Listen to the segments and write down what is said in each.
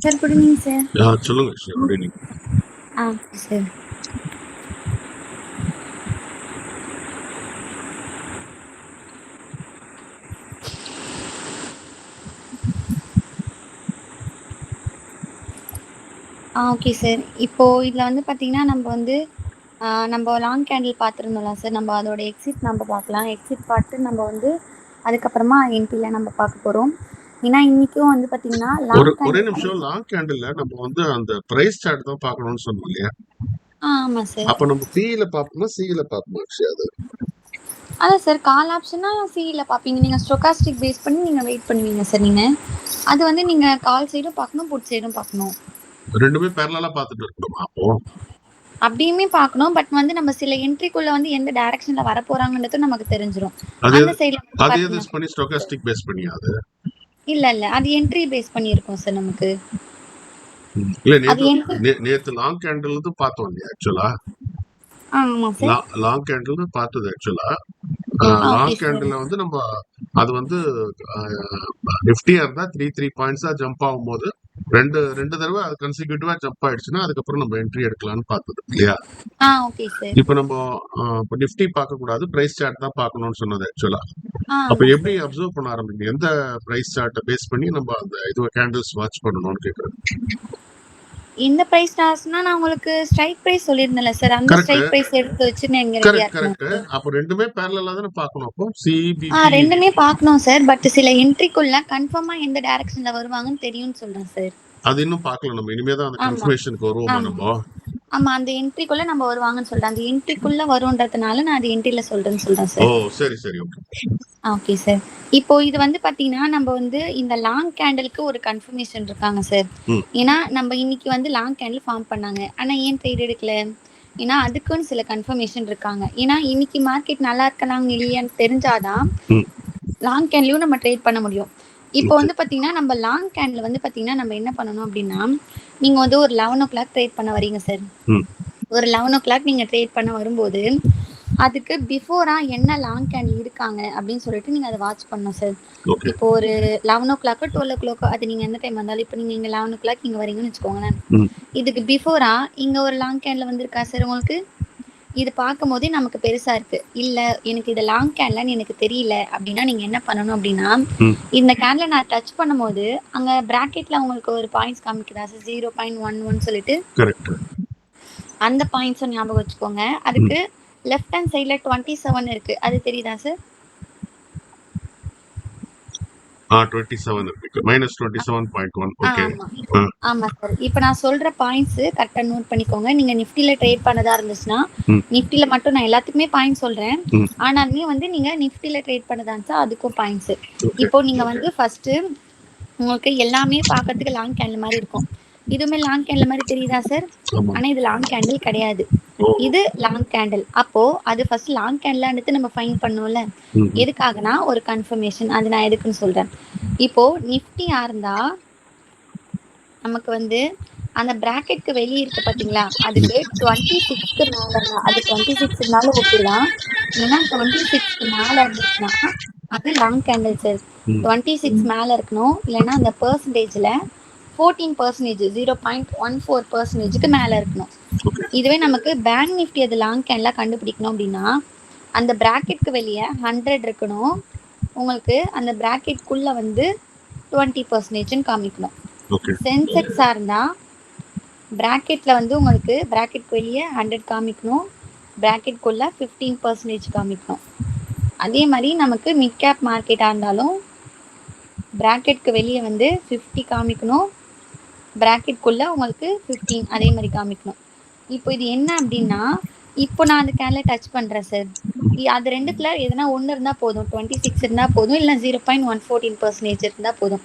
Sir good evening sir. சொல்லுங்க sir. Good evening. Sir okay sir. இப்போ இதில் வந்து பார்த்தீங்கன்னா நம்ம லாங் கேண்டில் பார்த்துருந்தோம்ல சார். நம்ம அதோட எக்ஸிட் நம்ம பார்க்கலாம். எக்ஸிட் பார்த்து நம்ம வந்து அதுக்கப்புறமா என்ட்ரியில் நம்ம பார்க்க போகிறோம். ஏன்னா இன்றைக்கும் வந்து பார்த்தீங்கன்னா ஒரே நிமிஷம். லாங் கேண்டில் நம்ம வந்து அந்த பிரைஸ் சார்ட் தான் பார்க்கணும்னு சொன்னோம் இல்லையா? ஆமாம் சார். அப்போ நம்ம பியில் பார்ப்போமா சியில் பார்ப்போமா? அது அதான் சார், கால் ஆப்ஷனா சியில் பார்ப்பீங்க. நீங்கள் ஸ்டோகாஸ்டிக் பேஸ் பண்ணி நீங்கள் வெயிட் பண்ணுவீங்க சார். நீங்கள் அது வந்து நீங்கள் கால் சைடும் பார்க்கணும், புட் சைடும் பார்க்கணும். ரெண்டுமே பேரலா பார்த்துட்டு இருக்கணுமா? அப்போ அப்படியுமே பார்க்கணும். பட் வந்து நம்ம சில என்ட்ரிக்குள்ள வந்து எந்த டைரக்ஷன்ல வர போறாங்கன்றது நமக்கு தெரிஞ்சிரும். அந்த சைடுல அது எது பண்ணி ஸ்டோகாஸ்டிக் பேஸ் பண்ணியா? அது இல்ல அது என்ட்ரி பேஸ் பண்ணி இருக்கும் சார் நமக்கு. இல்ல நேத்து லாங் கேண்டில் வந்து பார்த்தோம் இல்லையா? ஆக்சுவலா ஆமா சார். லாங் கேண்டில் பார்த்தது. ஆக்சுவலா லாங் கேண்டில் வந்து நம்ம அது வந்து நிஃப்டியா இருந்தா 3 பாயிண்ட்ஸா ஜம்ப் ஆகும்போது ரெண்டு தடவை அது கன்சிக்யூட்டிவா ஜம்ப் ஆயிடுச்சுன்னா அதுக்கப்புறம் நம்ம என்ட்ரி எடுக்கலாம்னு பார்த்தது இல்லையா? Okay sir. இப்போ நம்ம நிஃப்டி பார்க்க கூடாது, பிரைஸ் சார்ட் தான் பார்க்கணும்னு சொன்னது ஆக்சுவலா. அப்ப எப்படி அப்சர்வ் பண்ண ஆரம்பிங்க? எந்த பிரைஸ் சார்ட்டை பேஸ் பண்ணி நம்ம அந்த இதுவ கேண்டில்ஸ் வாட்ச் பண்ணணும்னு கேக்குறேன். இந்த பிரைஸ் டாஸ்னா நான் உங்களுக்கு ஸ்ட்ரைக் பிரைஸ் சொல்லிருந்தேன்ல சார். அந்த ஸ்ட்ரைக் பிரைஸ் எடுத்து வச்சு நீங்க ரெடியா இருக்கணும். கரெக்ட். அப்ப ரெண்டுமே parallel-ஆ தான பார்க்கணும். அப்போ CBP ரெண்டுமே பார்க்கணும் சார். பட் சில என்ட்ரிக்குள்ள கன்ஃபார்மா எந்த டைரக்ஷன்ல வருவாங்கன்னு தெரியும்னு சொல்றேன் சார். அது இன்னும் பார்க்கல. நம்ம இனிமே தான் அந்த கன்ஃபர்மேஷனுக்கு வருவோமா நம்ம? ஆமா, அந்த என்ட்ரிக்குள்ள நம்ம வருவாங்கன்னு சொல்றேன். அந்த என்ட்ரிக்குள்ள வரும்ன்றதுனால நான் அது என்ட்ரில சொல்றேன் சார். சரி ஓகே சார். இப்போ இது வந்து பாத்தீங்கன்னா நம்ம வந்து இந்த லாங் கேண்டலுக்கு ஒரு கன்ஃபர்மேஷன் இருக்காங்க சார். ஏன்னா நம்ம இன்னைக்கு வந்து லாங் கேண்டில் ஃபார்ம் பண்ணாங்க. ஆனா ஏன் ட்ரேட் எடுக்கல? ஏன்னா அதுக்குன்னு சில கன்ஃபர்மேஷன் இருக்காங்க. ஏன்னா இன்னைக்கு மார்க்கெட் நல்லா இருக்கலாம் இல்லையான்னு தெரிஞ்சாதான் லாங் கேண்ட்லயும் நம்ம ட்ரேட் பண்ண முடியும். இப்போ வந்து பாத்தீங்கன்னா நம்ம லாங் கேண்டில் வந்து பாத்தீங்கன்னா நம்ம என்ன பண்ணணும் அப்படின்னா, நீங்க வந்து ஒரு 11 o'clock ட்ரேட் பண்ண வரீங்க சார். ஒரு 11 o'clock நீங்க ட்ரேட் பண்ண வரும்போது அதுக்கு பிஃபோரா என்ன லாங் கேண்டில் இருக்காங்க அப்படின்னு சொல்லிட்டு நீங்க அதை வாட்ச் பண்ணணும் சார். இப்போ ஒரு 11 o'clock 12 o'clock அது நீங்க எந்த டைம் வந்தாலும், இப்போ நீங்க இங்க 11 o'clock இங்க வரீங்கன்னு வச்சுக்கோங்களேன். இதுக்கு பிஃபோரா இங்க ஒரு லாங் கேண்டில் வந்திருக்கா சார் உங்களுக்கு? இது பார்க்கும் போதே நமக்கு பெருசா இருக்கு. இல்ல எனக்கு இது லாங் கேண்ட்லன்னு எனக்கு தெரியல அப்படின்னா நீங்க என்ன பண்ணணும் அப்படின்னா, இந்த கேண்ட்ல நான் டச் பண்ணும்போது அங்க பிராக்கெட்ல உங்களுக்கு ஒரு பாயிண்ட்ஸ் காமிக்குதா சார்? 0.11 சொல்லிட்டு அந்த பாயிண்ட்ஸும் ஞாபகம் வச்சுக்கோங்க. அதுக்கு லெஃப்ட் ஹேண்ட் சைடுல 27 இருக்கு. அது தெரியுதா சார்? 27 இருக்கு. -27.1. ஓகே. ஆமா சார். இப்போ நான் சொல்ற பாயிண்ட்ஸ் கரெக்டா நோட் பண்ணிக்கோங்க. நீங்க நிஃப்டில ட்ரேட் பண்ணதா இருந்துச்சுன்னா, நிஃப்டில மட்டும் நான் எல்லாத்துக்குமே பாயிண்ட் சொல்றேன். ஆனாலுமே வந்து நீங்க நிஃப்டில ட்ரேட் பண்ணதா இருந்துச்சா அதுக்கும் பாயிண்ட்ஸ். இப்போ நீங்க வந்து ஃபர்ஸ்ட் உங்களுக்கு எல்லாமே பார்க்கிறதுக்கு லாங் கேண்டில் மாதிரி இருக்கும். இதுவுமே லாங் கேண்டில் மாதிரி தெரியுதா சார்? ஆனா இது லாங் கேண்டில் கிடையாது. இது லாங் கேண்டில். அப்போ அது ஃபர்ஸ்ட் லாங் கேண்டில் நம்ம ஃபைண்ட் பண்ணுவோம்ல. எதுக்காகனா ஒரு கன்ஃபர்மேஷன். அது நான் எதுக்குன்னு சொல்றேன். இப்போ நிஃப்டியா இருந்தா நமக்கு வந்து அந்த பிராக்கெட்க்கு வெளியே இருக்கு பாத்தீங்களா? அதுக்கு 26க்கு மேல அது 26னால ஓகேதான். ஏன்னா 26க்கு மேல இருந்துச்சுன்னா அது லாங் கேண்டில் சார். 26 மேல இருக்கணும். இல்லைன்னா அந்த பெர்சன்டேஜ்ல 14%, 0.14%க்கு மேல இருக்கணும். இதுவே நமக்கு பேங்க் நிஃப்டி அது லாங் கேண்டில் கண்டுபிடிக்கணும் அப்படின்னா அந்த பிராக்கெட்க்கு வெளியே 100 இருக்கணும். உங்களுக்கு அந்த பிராக்கெட்குள்ள வந்து 20%ன்னு காமிக்கணும். சென்செக்ஸா இருந்தா பிராக்கெட்ல வந்து உங்களுக்கு பிராக்கெட் வெளியே 100 காமிக்கணும், பிராக்கெட்குள்ள 15% காமிக்கணும். அதே மாதிரி நமக்கு மிட் கேப் மார்க்கெட்டா இருந்தாலும் பிராக்கெட்க்கு வெளியே வந்து 50 காமிக்கணும், பிராக்கெட்குள்ள உங்களுக்கு 15 அதே மாதிரி காமிக்கணும். இப்போ இது என்ன அப்படின்னா, இப்போ நான் அந்த கேண்டில் டச் பண்றேன் சார். அது ரெண்டுத்துல எதனா ஒன்று இருந்தா போதும். 26 இருந்தா போதும், இல்லை 0.114% இருந்தா போதும்.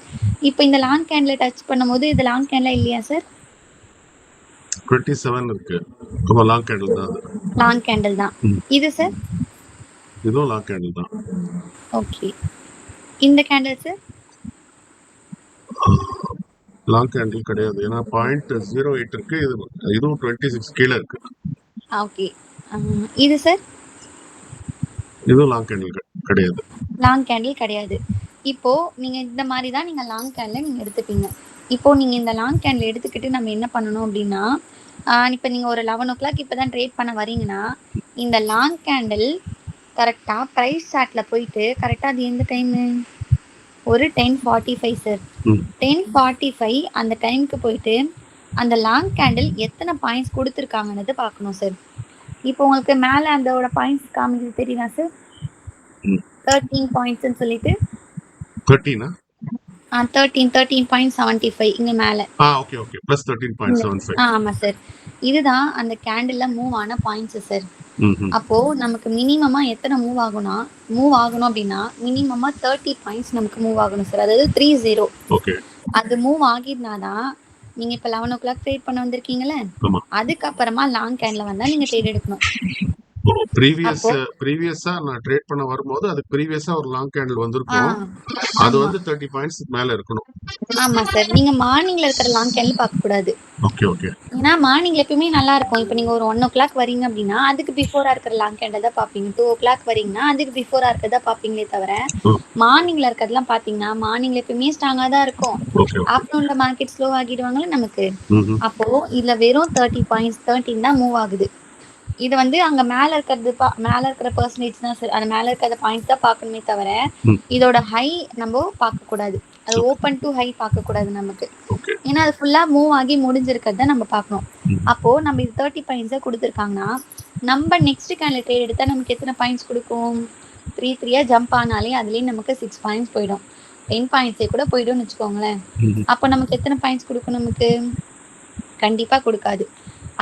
இப்போ இந்த லாங் கேண்டில் டச் பண்ணும்போது இது லாங் கேண்டில் இல்லையா சார்? 27 இருக்கு. அப்ப லாங் கேண்டில் தான். லாங் கேண்டில் தான். இது சார்? இதுவும் லாங் கேண்டில் தான். ஓகே. இந்த கேண்டில் சார்? லாங் கேண்டில் கிடையாது. ஏன்னா 0.08 இருக்கு. இதுவும் 26 கீழே இருக்கு. ஓகே. இது சார்? இதுவும் லாங் கேண்டில் கிடையாது. லாங் கேண்டில் கிடையாது. இப்போ நீங்க இந்த மாதிரி தான் நீங்க லாங் கேண்டில் நீங்க எடுத்துப்பீங்க. இப்போ நீங்க இந்த லாங் கேண்டில் எடுத்துக்கிட்டு நம்ம என்ன பண்ணணும் அப்படின்னா, இப்போ நீங்க ஒரு 11 ஓ கிளாக் இப்போ தான் ட்ரேட் பண்ண வரீங்கன்னா, இந்த லாங் கேண்டில் கரெக்டா பிரைஸ் சார்ட்ல போயிட்டு கரெக்டா அது எந்த டைமு ஒரு 10:45 சார். 10:45 அந்த டைமுக்கு போயிட்டு அந்த லாங் கேண்டில் எத்தனை பாயிண்ட்ஸ் கொடுத்துருக்காங்கன்னு பார்க்கணும் சார். இப்போ உங்களுக்கு மேலே அதோட பாயிண்ட்ஸ் காமிக்குது தெரியுதா சார்? 13 பாயிண்ட்ஸ்ன்னு சொல்லிட்டு 13.75 இங்க மேல. Okay okay +13.75. ஆமா சார். இதுதான் அந்த கேண்டில்ல மூவ் ஆன பாயிண்ட்ஸ் சார். அப்போ நமக்கு மினிமமா எத்தனை மூவ் ஆகணும் அப்படின்னா மினிமமா 30 பாயிண்ட்ஸ் நமக்கு மூவ் ஆகணும் சார். அதாவது 30. ஓகே. அது மூவ் ஆகிருந்தாதான் நீங்க இப்ப 11 ஓ கிளாக் ட்ரேட் பண்ண வந்திருக்கீங்கல்ல, அதுக்கப்புறமா லாங் கேண்ட்ல வந்தா நீங்க ட்ரேட் எடுக்கணும். ப்ரீவியஸா நான் ட்ரேட் பண்ண வரும்போது அது ப்ரீவியஸா ஒரு லாங் கேண்டில் வந்திருக்கும். அது வந்து 30 பாயிண்ட்ஸ் மேல இருக்கணும். ஆமா சார். நீங்க மார்னிங்ல இருக்கிற லாங் கேண்டில் பார்க்க கூடாது. Okay okay. ஏன்னா மார்னிங்ல எப்பவுமே நல்லா இருக்கும். இப்போ நீங்க ஒரு 1 ஓ கிளாக் வரீங்க அப்படின்னா அதுக்கு பிஃபோரா இருக்கிற லாங் கேண்டில் தான் பார்ப்பீங்க. 2 ஓ கிளாக் வரீங்கன்னா அதுக்கு பிஃபோரா இருக்கிறதா பார்ப்பீங்களே தவிர மார்னிங்ல இருக்கிறதெல்லாம் பாத்தீங்கன்னா மார்னிங்ல எப்பவுமே ஸ்ட்ராங்கா தான் இருக்கும். ஆஃப்டர்நூன்ல மார்க்கெட் ஸ்லோ ஆகிடுவாங்கல்ல நமக்கு. அப்போ இதுல வெறும் 30 பாயிண்ட்ஸ் 13 தான் மூவ் ஆகுது. இது வந்து அங்க மேல இருக்கிற பெர்சன்டேஜ் தான் சார். அது மேல இருக்கிற பாயிண்ட்ஸ் தான் பார்க்கணுமே தவிர இதோட ஹை நம்ம பார்க்க கூடாது. அது ஓப்பன் டு ஹை பார்க்க கூடாது நமக்கு. ஏன்னா அது ஃபுல்லா மூவ் ஆகி முடிஞ்சிருக்கிறத நம்ம பார்க்கணும். அப்போ நம்ம இது 30 பாயிண்ட்ஸை கொடுத்துருக்காங்கன்னா நம்ம நெக்ஸ்ட் கேண்டில் ட்ரேட் எடுத்தா நமக்கு எத்தனை பாயிண்ட்ஸ் கொடுக்கும்? 3 ஜம்ப் ஆனாலே அதுலயே நமக்கு 6 பாயிண்ட்ஸ் போயிடும். 10 பாயிண்ட்ஸே கூட போயிடும்னு வச்சுக்கோங்களேன். அப்போ நமக்கு எத்தனை பாயிண்ட்ஸ் கொடுக்கும்? நமக்கு கண்டிப்பா கொடுக்காது.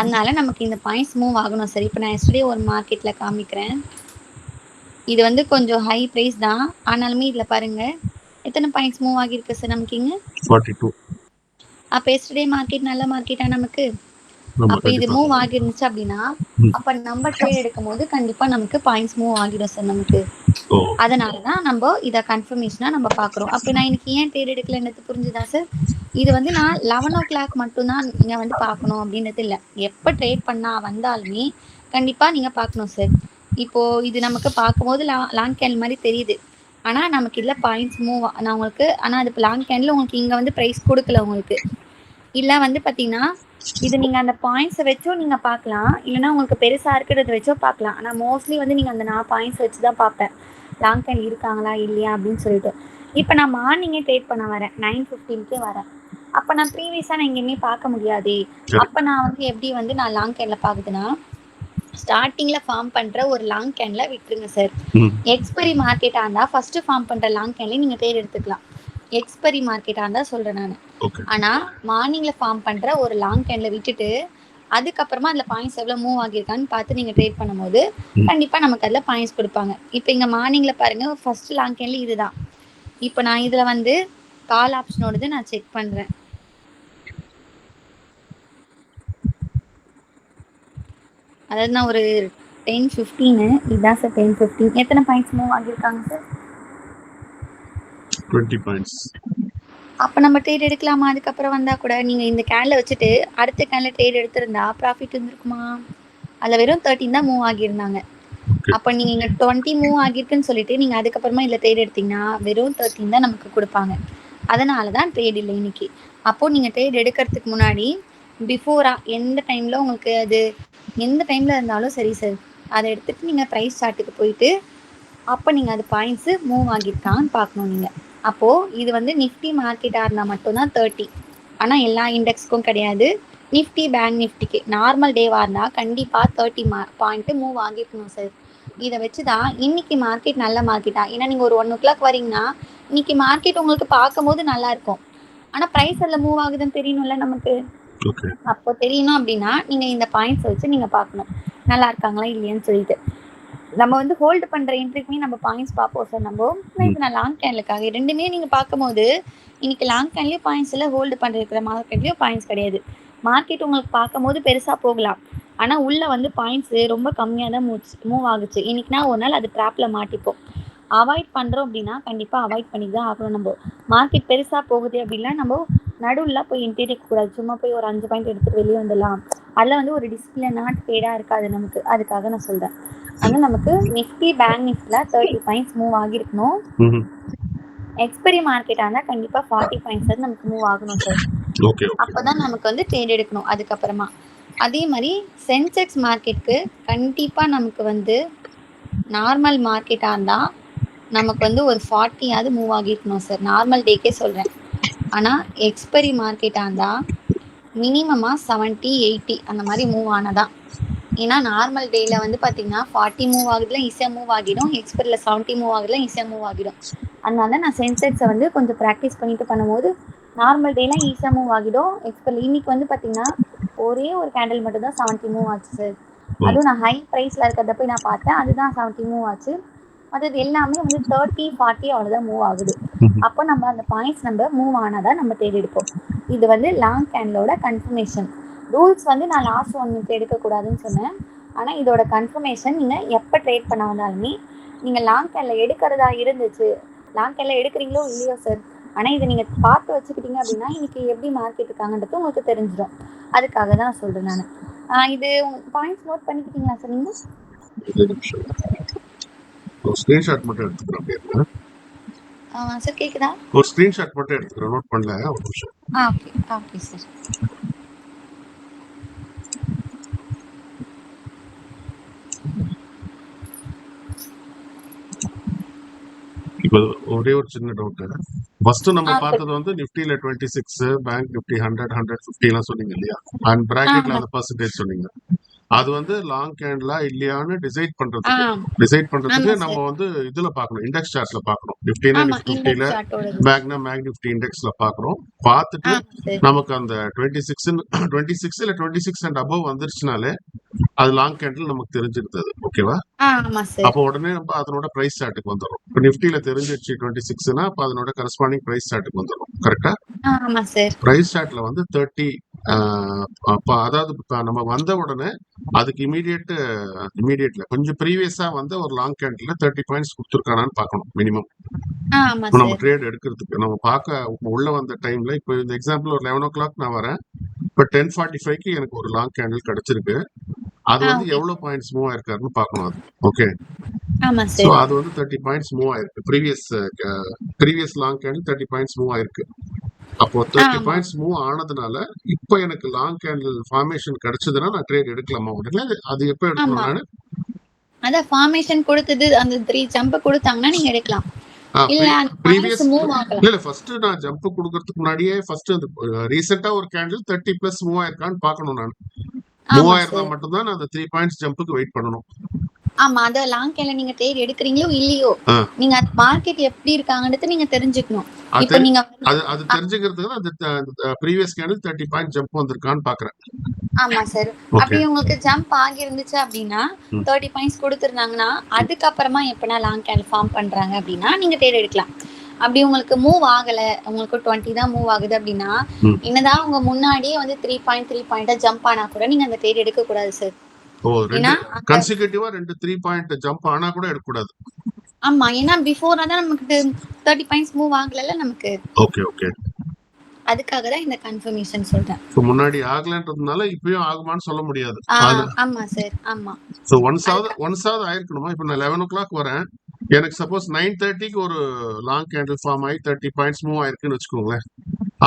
அதனால நமக்கு இந்த பாயிண்ட்ஸ் மூவ் ஆகணும் சார். இப்போ நான் எஸ்டர்டே ஒரு மார்க்கெட்ல காமிக்கிறேன். இது வந்து கொஞ்சம் ஹை பிரைஸ் தான். ஆனாலுமே இதுல பாருங்க எத்தனை பாயிண்ட்ஸ் மூவ் ஆகிருக்கு சார் நமக்கு இங்க 42. அப்ப எஸ்டர்டே மார்க்கெட் நல்ல மார்க்கெட்டா நமக்கு. அப்ப இது மூவ் ஆகிருந்துச்சு அப்படின்னா அப்ப நம்ம ட்ரேட் எடுக்கும் போது கண்டிப்பா நமக்கு பாயிண்ட்ஸ் மூவ் ஆகிடும் சார் நமக்கு. அதனாலதான் நம்ம இத கன்ஃபர்மேஷனா நம்ம பாக்குறோம். அப்ப நான் இன்னைக்கு ஏன் ட்ரேட் எடுக்கலன்னு புரிஞ்சுதா சார்? இது வந்து நான் 11 ஓ கிளாக் மட்டும்தான் நீங்க வந்து பார்க்கணும் அப்படின்றது இல்லை. எப்போ ட்ரேட் பண்ணா வந்தாலுமே கண்டிப்பா நீங்க பார்க்கணும் சார். இப்போ இது நமக்கு பார்க்கும்போது லாங் கேண்டில் மாதிரி தெரியுது. ஆனா நமக்கு இல்லை பாயிண்ட்ஸ் மூவ் நான் உங்களுக்கு. ஆனா அது லாங் கேண்டில் உங்களுக்கு இங்க வந்து ப்ரைஸ் கொடுக்கல உங்களுக்கு. இல்லை வந்து பார்த்தீங்கன்னா இது நீங்க அந்த பாயிண்ட்ஸை வச்சும் நீங்க பார்க்கலாம். இல்லைன்னா உங்களுக்கு பெருசா இருக்கிறத வச்சோ பார்க்கலாம். ஆனா மோஸ்ட்லி வந்து நீங்க அந்த நான் பாயிண்ட்ஸ் வச்சு தான் பார்ப்பேன் லாங் கேண்டில் இருக்காங்களா இல்லையா அப்படின்னு சொல்லிட்டு. இப்போ நான் மார்னிங்கே ட்ரேட் பண்ண வரேன் 9:15 வரேன். அப்போ நான் ப்ரீவியஸாக நான் எங்கேயுமே பார்க்க முடியாது. அப்போ நான் வந்து எப்படி வந்து நான் லாங் கேண்டில் பார்க்குதுன்னா ஸ்டார்டிங்கில் ஃபார்ம் பண்ணுற ஒரு லாங் கேண்டில் விட்டுருங்க சார். எக்ஸ்பைரி மார்க்கெட்டாக இருந்தால் ஃபஸ்ட்டு ஃபார்ம் பண்ணுற லாங் கேண்ட்லேயே நீங்கள் ட்ரேட் எடுத்துக்கலாம். எக்ஸ்பைரி மார்க்கெட்டாக இருந்தால் சொல்கிறேன் நான். ஆனால் மார்னிங்கில் ஃபார்ம் பண்ணுற ஒரு லாங் கேண்டில் விட்டுட்டு அதுக்கப்புறமா அதில் பாயிண்ட்ஸ் எவ்வளோ மூவ் ஆகியிருக்கான்னு பார்த்து நீங்கள் ட்ரேட் பண்ணும்போது கண்டிப்பாக நமக்கு அதில் பாயிண்ட்ஸ் கொடுப்பாங்க. இப்போ இங்கே மார்னிங்கில் பாருங்கள் ஃபஸ்ட்டு லாங் கேண்டில் இதுதான். இப்போ நான் இதில் வந்து கால் ஆப்ஷனோடது நான் செக் பண்ணுறேன். அதாவது நான் ஒரு 10:15 இதுதான் சார் 10:15. எத்தனை பாயிண்ட்ஸ் மூவ் ஆகியிருக்காங்க சார்? 20 பாயிண்ட்ஸ். அப்போ நம்ம ட்ரேட் எடுக்கலாமா? அதுக்கப்புறம் வந்தால் கூட நீங்கள் இந்த கேண்டில் வச்சுட்டு அடுத்த கேண்டில் ட்ரேட் எடுத்திருந்தா ப்ராஃபிட் இருந்திருக்குமா? அதில் வெறும் 13 தான் மூவ் ஆகியிருந்தாங்க. அப்போ நீங்கள் இங்கே 20 மூவ் ஆகியிருக்குன்னு சொல்லிட்டு நீங்கள் அதுக்கப்புறமா இதில் ட்ரேட் எடுத்தீங்கன்னா வெறும் 13 தான் நமக்கு கொடுப்பாங்க. அதனால தான் ட்ரேட் இல்லை இன்னைக்கு. அப்போது நீங்கள் ட்ரேட் எடுக்கிறதுக்கு முன்னாடி பிஃபோராக எந்த டைமில் உங்களுக்கு அது எந்த டைமில் இருந்தாலும் சரி சார் அதை எடுத்துகிட்டு நீங்கள் ப்ரைஸ் சார்ட்டுக்கு போயிட்டு அப்போ நீங்கள் அது பாயிண்ட்ஸு மூவ் ஆகியிருக்கான்னு பார்க்கணும் நீங்கள். அப்போது இது வந்து நிஃப்டி மார்க்கெட்டாக இருந்தால் மட்டும்தான் 30. ஆனால் எல்லா இண்டெக்ஸ்க்கும் கிடையாது. நிஃப்டி பேங்க் நிஃப்டிக்கு நார்மல் டேவாக இருந்தால் கண்டிப்பாக 30 பாயிண்ட்டு மூவ் ஆகிருக்கணும் சார். இதை வச்சு தான் இன்னைக்கு மார்க்கெட் நல்ல மார்க்கெட்டா. ஏன்னா நீங்கள் ஒரு 1 ஓ கிளாக் வரீங்கன்னா இன்னைக்கு மார்க்கெட் உங்களுக்கு பார்க்கும் போது நல்லா இருக்கும். ஆனால் ப்ரைஸ் அதில் மூவ் ஆகுதுன்னு தெரியணும்ல நமக்கு. அப்போ தெரியணும் அப்படின்னா நீங்கள் இந்த பாயிண்ட்ஸ் வச்சு நீங்கள் பார்க்கணும் நல்லா இருக்காங்களா இல்லையான்னு சொல்லிட்டு. நம்ம வந்து ஹோல்டு பண்ணுற என்ட்ரிக்குமே நம்ம பாயிண்ட்ஸ் பார்ப்போம் சார். நம்ம இப்போ நான் லாங் கேண்ட்லுக்காக ரெண்டுமே நீங்கள் பார்க்கும்போது இன்னைக்கு லாங் கேண்ட்லேயும் பாயிண்ட்ஸ் இல்லை, ஹோல்டு பண்ணுற மார்க்கெட்லேயும் பாயிண்ட்ஸ் கிடையாது. மார்க்கெட் உங்களுக்கு பார்க்கும்போது பெருசாக போகலாம். ஆனால் உள்ளே வந்து பாயிண்ட்ஸு ரொம்ப கம்மியாக தான் மூவ் ஆகுச்சு. இன்னைக்குனா ஒரு நாள் அது ட்ராப்பில் மாட்டிப்போம். அவாய்ட் பண்ணுறோம் அப்படின்னா கண்டிப்பாக அவாய்ட் பண்ணி தான் ஆகணும். நம்ம மார்க்கெட் பெருசாக போகுது அப்படின்னா நம்ம நடுவில் போய் என்ட்ரி எடுக்கக்கூடாது. சும்மா போய் ஒரு 5 பாயிண்ட் எடுத்துகிட்டு வெளியே வந்துடலாம். அதில் வந்து ஒரு டிசிப்ளினாக ட்ரேடாக இருக்காது நமக்கு. அதுக்காக நான் சொல்கிறேன். அதனால் நமக்கு நிஃப்டி பேங்க் நிஃப்டியில் 30 பாயிண்ட்ஸ் மூவ் ஆகியிருக்கணும். எக்ஸ்பைரி மார்க்கெட்டா இருந்தா கண்டிப்பா 40 பாயிண்ட்ஸ் வந்து நமக்கு மூவ் ஆகணும் சார். Okay okay. அப்பதான் நமக்கு வந்து ட்ரேட் எடுக்கணும். அதுக்கப்புறமா அதே மாதிரி சென்செக்ஸ் மார்க்கெட்டுக்கு கண்டிப்பா நமக்கு வந்து நார்மல் மார்க்கெட்டா இருந்தா நமக்கு வந்து ஒரு 40ஆவது மூவ் ஆகிருக்கணும் சார். நார்மல் டேக்கே சொல்றேன். ஆனா எக்ஸ்பைரி மார்க்கெட்டா இருந்தா மினிமமா 70, 80 அந்த மாதிரி மூவ் ஆனதான். ஏன்னா நார்மல் டேல வந்து பாத்தீங்கன்னா 40 மூவ் ஆகுதுல ஈஸியா மூவ் ஆகிடும், எக்ஸ்பைரில 70 மூவ் ஆகுதுல ஈஸியா மூவ் ஆகிடும். அதனால நான் சென்செக்ஸை வந்து கொஞ்சம் ப்ராக்டிஸ் பண்ணிட்டு பண்ணும்போது நார்மல் டேல ஈஸியா மூவ் ஆகிடும். எக்ஸ்பைரி இன்னைக்கு வந்து பாத்தீங்கன்னா ஒரே ஒரு கேண்டில் மட்டும் தான் 70 மூவ் ஆச்சு சார். அதுவும் நான் ஹை ப்ரைஸ்ல இருக்கிறத போய் நான் பார்த்தேன், அதுதான் 70 மூவ் ஆச்சு. அது எல்லாமே வந்து 30, 40 அவ்வளோதான் மூவ் ஆகுது. அப்போ நம்ம அந்த பாயிண்ட்ஸ் நம்ம மூவ் ஆனாதான் நம்ம தேடி எடுப்போம். இது வந்து லாங் கேண்டலோட கன்ஃபர்மேஷன். ரூல்ஸ் வந்து நான் லாஸ்ட் 1 மினிட் எடுக்கக்கூடாதுன்னு சொன்னேன். ஆனால் இதோட கன்ஃபர்மேஷன் நீங்கள் எப்போ ட்ரேட் பண்ண வந்தாலுமே நீங்கள் லாங் கேண்டில் எடுக்கிறதா இருந்துச்சு, லாங் கேண்டில் எடுக்கிறீங்களோ இல்லையோ சார், ஆனால் இதை நீங்கள் பார்த்து வச்சுக்கிட்டீங்க அப்படின்னா இன்னைக்கு எப்படி மார்க்கெட் இருக்காங்கன்றது உங்களுக்கு தெரிஞ்சிடும். அதுக்காக தான் சொல்கிறேன் நான். இது பாயிண்ட்ஸ் நோட் பண்ணிக்கிட்டீங்களா சார் நீங்கள்? ஒரு ஸ்கிரீன்ஷாட் மட்டும் எடுத்துக்கிறேன். சார் கேக்குதா? ஒரு ஸ்கிரீன்ஷாட் மட்டும் எடுத்துக்கிறேன், நோட் பண்ணல ஒரு நிமிஷம். Okay okay sir. இப்போ ஒரே ஒரு சின்ன டவுட். ஃபர்ஸ்ட் நம்ம பார்த்தது வந்து நிஃப்டில 26, பேங்க் நிஃப்டி 100, 150 எல்லாம் சொன்னீங்க இல்லையா? அண்ட் பிராக்கெட்ல அந்த பர்சன்டேஜ் சொன்னீங்க. அது வந்து லாங் கேண்டலா இல்லையான்னு டிசைட் பண்றதுக்கு நம்ம வந்து இதுல பார்க்கணும், இண்டெக்ஸ் சார்ட்ல பார்க்கணும். நிஃப்டினா நிஃப்டில, பேங்க்னா பேங்க் நிஃப்டி இண்டெக்ஸ்ல பார்க்கறோம். பார்த்துட்டு நமக்கு அந்த 26 இல்ல 26 அண்ட் அபவ் வந்துருச்சுனாலே அது லாங் கேண்டில் நமக்கு தெரிஞ்சிருந்தது. ஓகேவா? அப்போ உடனே நம்ம அதனோட பிரைஸ் சார்ட்டுக்கு வந்துடும். இப்போ நிஃப்டில தெரிஞ்சிருச்சு 26னா அப்ப அதனோட கரஸ்பாண்டிங் பிரைஸ் சார்ட்டுக்கு வந்துடும். கரெக்டா? பிரைஸ் சார்ட்ல வந்து 30 அதாவது நம்ம வந்த உடனே அதுக்கு இமீடியட்ல கொஞ்சம் ப்ரீவியஸா வந்து ஒரு லாங் கேண்டில் 30 பாயிண்ட்ஸ் கொடுத்துருக்கானான்னு பார்க்கணும் மினிமம். நம்ம ட்ரேட் எடுக்கிறதுக்கு நம்ம பார்க்க உள்ள வந்த டைம்ல இப்போ இந்த எக்ஸாம்பிள் ஒரு 11 o'clock நான் வரேன். இப்போ 10:45க்கு எனக்கு ஒரு லாங் கேண்டில் கிடைச்சிருக்கு. அது வந்து எவ்வளவு பாயிண்ட்ஸ் மூவ் ஆயிருக்காருன்னு பார்க்கணும். அது ஓகே. சோ அது வந்து 30 பாயிண்ட்ஸ் மூவ் ஆயிருக்கு. Previous long candle 30 points move ஆயிருக்கு. அப்போ 30 பாயிண்ட்ஸ் மூவ் ஆனதுனால இப்போ எனக்கு லாங் கேண்டில் ஃபார்மேஷன் கிடைச்சதுன்னா நான் ட்ரேட் எடுக்கலாமா? அது எப்போ எடுக்கணும்? நானு அதான் ஃபார்மேஷன் கொடுத்தது அந்த 3 ஜம்ப் கொடுத்தாங்கன்னா நீங்க எடுக்கலாம். ஃபர்ஸ்ட் நான் ஜம்ப் கொடுக்கறதுக்கு முன்னாடியே ஃபர்ஸ்ட் அந்த ரீசெண்டா ஒரு கேண்டில் 30+ மூவ் ஆயிருக்கான்னு பார்க்கணும். நான் மூவ் ஆயிருந்தா மட்டும் தான் அந்த 3 பாயிண்ட்ஸ் ஜம்புக்கு வெயிட் பண்ணணும். ஆமா, அத லாங் கேண்ட்ல நீங்க ட்ரேட் எடுக்கறீங்களோ இல்லையோ, நீங்க அந்த மார்க்கெட் எப்படி இருக்காங்கன்னு நீங்க தெரிஞ்சுக்கணும். இப்போ நீங்க அது தெரிஞ்சுக்கிறதுக்கு அந்த ப்ரீவியஸ் கேண்டில் 30 பாயிண்ட் ஜம்ப் வந்திருக்கான்னு பார்க்கறேன். ஆமா சார். அப்படி உங்களுக்கு ஜம்ப் ஆகி இருந்துச்சு அப்படின்னா 30 பாயிண்ட்ஸ் கொடுத்துருந்தாங்கன்னா அதுக்கு அப்புறமா எப்பனா லாங் கேண்டில் ஃபார்ம் பண்றாங்க அப்படின்னா நீங்க ட்ரேட் எடுக்கலாம். அப்படி உங்களுக்கு மூவ் ஆகல, உங்களுக்கு 20 தான் மூவ் ஆகுது அப்படின்னா என்னதான் உங்க முன்னாடியே வந்து 3 பாயிண்டா ஜம்ப் ஆனா கூட நீங்க அந்த ட்ரேட் எடுக்க கூடாது சார். கன்சிக்யூட்டிவா 3 பாயிண்ட் ஜம்ப் ஆனா கூட எடுக்க கூடாது. ஆமா, ஏன்னா பிஃபோரா தான் நமக்கு 30 பாயிண்ட்ஸ் மூவ் ஆகலல நமக்கு. ஓகே. அதுக்காக தான் இந்த கன்ஃபர்மேஷன் சொல்றேன். சோ முன்னாடி ஆகலன்றதுனால இப்பயும் ஆகுமான்னு சொல்ல முடியாது. ஆமா சார், ஆமா. சோ ஒன்ஸ் ஆவது ஆயிருக்கணுமா? இப்போ நான் 11 o'clock வரேன், எனக்கு சப்போஸ் 9:30க்கு ஒரு லாங் கேண்டில் ஃபார்ம் ஆகி 30 பாயிண்ட்ஸ் மூவ் ஆயிருக்குன்னு வச்சுக்கோங்களேன்.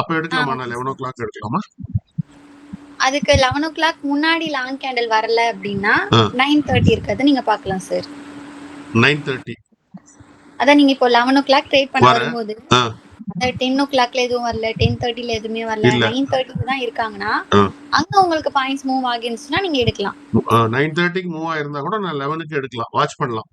அப்ப எடுக்கலாமா? நான் 11 o'clock எடுக்கலாமா? அதுக்கு 11 o'clock முன்னாடி லாங் கேண்டில் வரல அப்படின்னா 9:30 இருக்கிறது நீங்க பார்க்கலாம் சார். 9:30 அதான் நீங்க இப்போ 11 o'clock ட்ரேட் பண்ண வரும்போது 10 o'clockல எதுவும் வரல, 10:30ல எதுவுமே வரல, 9:30க்கு தான் இருக்காங்கன்னா அங்க உங்களுக்கு பாயிண்ட்ஸ் மூவ் ஆகிருந்துச்சுன்னா நீங்க எடுக்கலாம். 9:30க்கு மூவ் ஆயிருந்தா கூட நான் 11க்கு எடுக்கலாம், வாட்ச் பண்ணலாம்.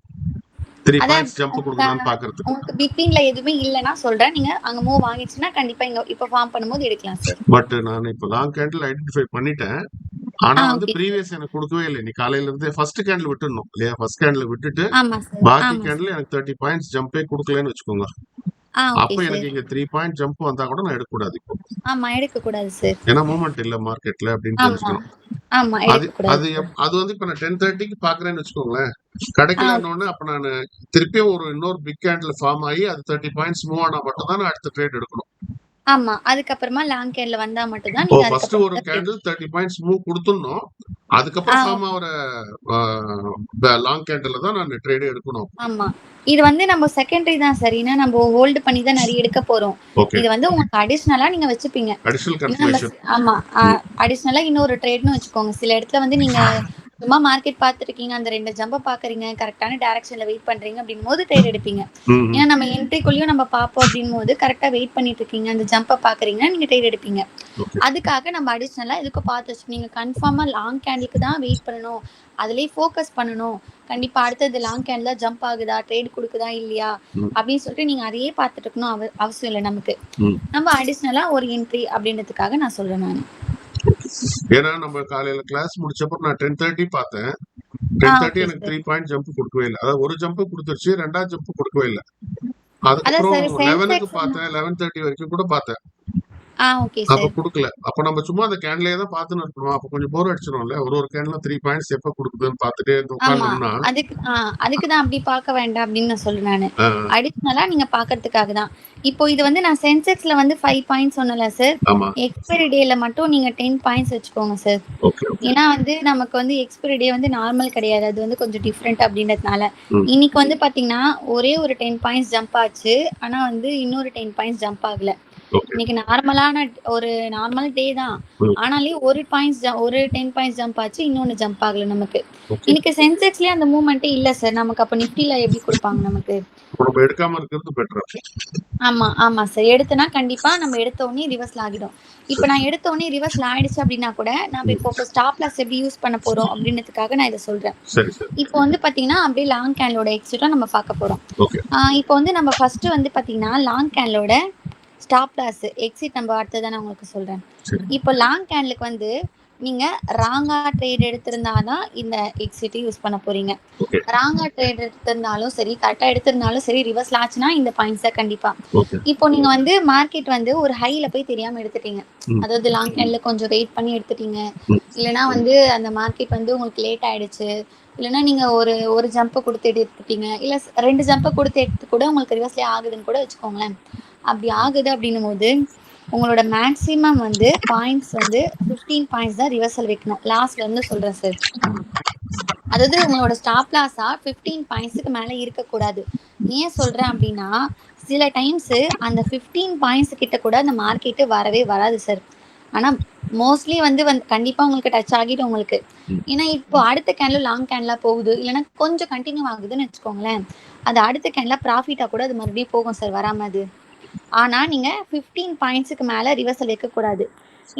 3 பாயிண்ட்ஸ் ஜம்ப் கொடுக்கலாம்னு பார்க்கிறதுக்கு. உங்களுக்கு பிட்வீன்ல எதுவுமே இல்லனா சொல்றேன், நீங்க அங்க மூவ் ஆகிச்சுன்னா கண்டிப்பா இங்க இப்ப ஃபார்ம் பண்ணும்போது எடுக்கலாம் சார். பட் நான் இப்போ லாங் கேண்டில் ஐடென்டிஃபை பண்ணிட்டேன். ஆனா வந்து ப்ரீவியஸ் எனக்கு கொடுக்கவே இல்லை. நீ காலையில இருந்து ஃபர்ஸ்ட் கேண்டில் விட்டுறணும் இல்லையா? ஃபர்ஸ்ட் கேண்டில் விட்டுட்டு பாக்கி கேண்டில் எனக்கு 30 பாயிண்ட்ஸ் ஜம்பே கொடுக்கலன்னு வச்சுக்கோங்க. அப்ப எனக்கு இங்க 3 பாயிண்ட் ஜம்ப் வந்தா கூட நான் எடுக்க கூடாது. இப்போ ஆமா, எடுக்க கூடாது சார். ஏன்னா மூவ்மெண்ட் இல்ல மார்க்கெட்ல அப்படின்னு தெரிஞ்சுக்கணும். ஆமா, எடுக்க கூடாது. அது வந்து இப்ப நான் 10:30க்கு பாக்குறேன்னு வச்சுக்கோங்களேன், கிடைக்கலன்னு அப்ப நான் திருப்பியும் இன்னொரு பிக் கேண்டில் ஃபார்ம் ஆகி அது 30 பாயிண்ட்ஸ் மூவ் ஆனா மட்டும் தான் நான் அடுத்த ட்ரேட் எடுக்கணும். ஆமா, அதுக்கு அப்புறமா லாங் கேண்டில் வந்தா மட்டும் தான் நீங்க ஃபர்ஸ்ட் ஒரு கேண்டில் 30 பாயிண்ட்ஸ் மூவ் கொடுத்துறணும். அதுக்கப்புறம் ஃபார்ம் ஆகிற லாங் கேண்டில் தான் நான் ட்ரேடே எடுக்கணும். ஆமா, இது வந்து நம்ம செகண்டரி தான் சார். ஏன்னா நம்ம ஹோல்டு பண்ணி தான் நிறைய எடுக்க போறோம். ஓகே. இது வந்து உங்களுக்கு அடிஷ்னலா நீங்க வச்சுப்பீங்க. அடிஷனல் ஏன்னா நம்ம கன்ஃபர்மேஷன். ஆமா, அடிஷ்னலா இன்னொரு ட்ரேட்னு வச்சுக்கோங்க. சில இடத்துல வந்து நீங்க சும்மா மார்க்கெட் பார்த்துருக்கீங்க, அந்த 2 ஜம்ப பார்க்குறீங்க, கரெக்டான டைரக்ஷன்ல வெயிட் பண்றீங்க அப்படின்னும் போது ட்ரேட் எடுப்பீங்க. ஏன்னா நம்ம என்ட்ரிக்குள்ளேயும் நம்ம பார்ப்போம் அப்படின்னும் போது கரெக்டா வெயிட் பண்ணிட்டு இருக்கீங்க, அந்த ஜம்பை பார்க்குறீங்கன்னா நீங்க ட்ரேட் எடுப்பீங்க. அதுக்காக நம்ம அடிஷ்னலா இதுக்கு பார்த்து வச்சு நீங்க கன்ஃபார்மா லாங் கேண்டிலுக்கு தான் வெயிட் பண்ணணும், அதுலயே ஃபோக்கஸ் பண்ணணும், கண்டிப்பா அடுத்தது லாங் கேண்டில் ஜம்ப் ஆகுதா, ட்ரேட் கொடுக்குதா இல்லையா அப்படின்னு சொல்லிட்டு நீங்க அதையே பார்த்துட்டு இருக்கணும் அவசியம் இல்லை நமக்கு. நம்ம அடிஷ்னலா ஒரு என்ட்ரி அப்படின்றதுக்காக நான் சொல்றேன் நான். ஏன்னா நம்ம காலையில கிளாஸ் முடிச்சப்ப நான் 10:30 பார்த்தேன். 10:30 எனக்கு 3 பாயிண்ட் ஜம்ப் கொடுக்கவே இல்லை. அதாவது ஒரு ஜம்ப் கொடுத்துருச்சு, 2வது ஜம்ப் கொடுக்கவே இல்லை. அதுக்கப்புறம் 11க்கு பார்த்தேன், 11:30 வரைக்கும் கூட பார்த்தேன். அப்ப குடுக்கல. அப்ப நம்ம சும்மா அந்த கேன்லயே தான் பார்த்துன்னு இருக்கணும். அப்ப கொஞ்சம் போர் அடிச்சிடும்ல. ஒரு கேன்ல 3 பாயிண்ட்ஸ் எப்ப குடுக்குதுன்னு பார்த்துட்டே உட்கார்ந்தோம்னா அதுக்கு தான் அப்படி பார்க்க வேண்டாம் அப்படின்னு நான் சொல்றேன் நானு. அடிஷனலா நீங்க பார்க்கிறதுக்காக தான். இப்போ இது வந்து நான் சென்செக்ஸ்ல வந்து 5 பாயிண்ட்ஸ் சொன்னல சார். எக்ஸ்பைரி டேல மட்டும் நீங்க 10 பாயிண்ட்ஸ் வச்சுக்கோங்க சார். ஏன்னா வந்து நமக்கு வந்து எக்ஸ்பைரி டே வந்து நார்மல் கிடையாது, அது வந்து கொஞ்சம் டிஃப்ரெண்ட் அப்படின்றதுனால. இன்னைக்கு வந்து பாத்தீங்கன்னா ஒரே ஒரு 10 பாயிண்ட்ஸ் ஜம்ப் ஆச்சு, ஆனா வந்து இன்னொரு 10 பாயிண்ட்ஸ் ஜம்ப் ஆகல. இன்னைக்கு நார்மலான ஒரு நார்மல் டே தான், ஆனாலே ஒரு 10 பாயிண்ட்ஸ் ஜம்ப் ஆச்சு, இன்னொன்னு ஜம்ப் ஆகல நமக்கு. இன்னைக்கு சென்செக்ஸ்லயே அந்த மூவ்மெண்ட்டே இல்ல சார். நமக்கு அப்ப நிஃப்டில எப்படி கொடுப்பாங்க நமக்கு? எடுக்காம இருக்கிறது பெட்டர். ஆமா சார். எடுத்தனா கண்டிப்பா நம்ம எடுத்த உடனே ரிவர்ஸ்ல ஆகிடும். இப்போ நான் எடுத்த உடனே ரிவர்ஸ்ல ஆயிடுச்சு அப்படின்னா கூட நம்ம இப்போ ஸ்டாப் லாஸ் எப்படி யூஸ் பண்ண போறோம் அப்படின்றதுக்காக நான் இதை சொல்றேன். இப்போ வந்து பாத்தீங்கன்னா அப்படியே லாங் கேண்டலோட எக்ஸிட்டா நம்ம பார்க்க போறோம். இப்போ வந்து நம்ம ஃபர்ஸ்ட் வந்து பாத்தீங்கன்னா லாங் கேண்டலோட ஸ்டாப் லாஸ் எக்ஸிட் நம்ம அடுத்ததான் நான் உங்களுக்கு சொல்றேன். இப்போ லாங் கேண்டலுக்கு வந்து நீங்க ராங்கா ட்ரேட் எடுத்திருந்தாதான் இந்த எக்ஸிட் யூஸ் பண்ண போறீங்க. ராங்கா ட்ரேட் எடுத்திருந்தாலும் சரி, கரெக்டா எடுத்திருந்தாலும் சரி, ரிவர்ஸ் ஆச்சுன்னா இந்த பாயிண்ட்ஸ் கண்டிப்பா. இப்போ நீங்க வந்து மார்க்கெட் வந்து ஒரு ஹைல போய் தெரியாம எடுத்துட்டீங்க, அதாவது லாங் கேண்ட்ல கொஞ்சம் வெயிட் பண்ணி எடுத்துட்டீங்க, இல்லைன்னா வந்து அந்த மார்க்கெட் வந்து உங்களுக்கு லேட் ஆயிடுச்சு, இல்லைன்னா நீங்க ஒரு ஜம்ப் கொடுத்து எடுத்துட்டீங்க, இல்ல 2 ஜம்ப் கொடுத்து எடுத்து கூட உங்களுக்கு ரிவர்ஸ்ல ஆகுதுன்னு கூட வச்சுக்கோங்களேன். அப்படி ஆகுது அப்படின்னும் போது உங்களோட மேக்ஸிமம் வந்து பாயிண்ட்ஸ் வந்து 15 பாயிண்ட்ஸ் தான் ரிவர்சல் வைக்கணும். லாஸ்ட்ல இருந்து சொல்றேன் சார். அதாவது உங்களோட ஸ்டாப் லாஸா 15 பாயிண்ட்ஸுக்கு மேல இருக்கக்கூடாது. ஏன் சொல்றேன் அப்படின்னா சில டைம்ஸ் அந்த 15 பாயிண்ட்ஸ் கிட்ட கூட அந்த மார்க்கெட்டு வரவே வராது சார். ஆனா மோஸ்ட்லி வந்து கண்டிப்பா உங்களுக்கு டச் ஆகிடும் உங்களுக்கு. ஏன்னா இப்போ அடுத்த கேண்டில் லாங் கேண்டிலா போகுது, இல்லைன்னா கொஞ்சம் கண்டினியூ ஆகுதுன்னு வச்சுக்கோங்களேன், அது அடுத்த கேண்டிலா ப்ராஃபிட்டா கூட அது மறுபடியும் போகும் சார், வராம அது. ஆனா நீங்க 15 பாயிண்ட்ஸுக்கு மேல ரிவர்சல் வைக்க கூடாது.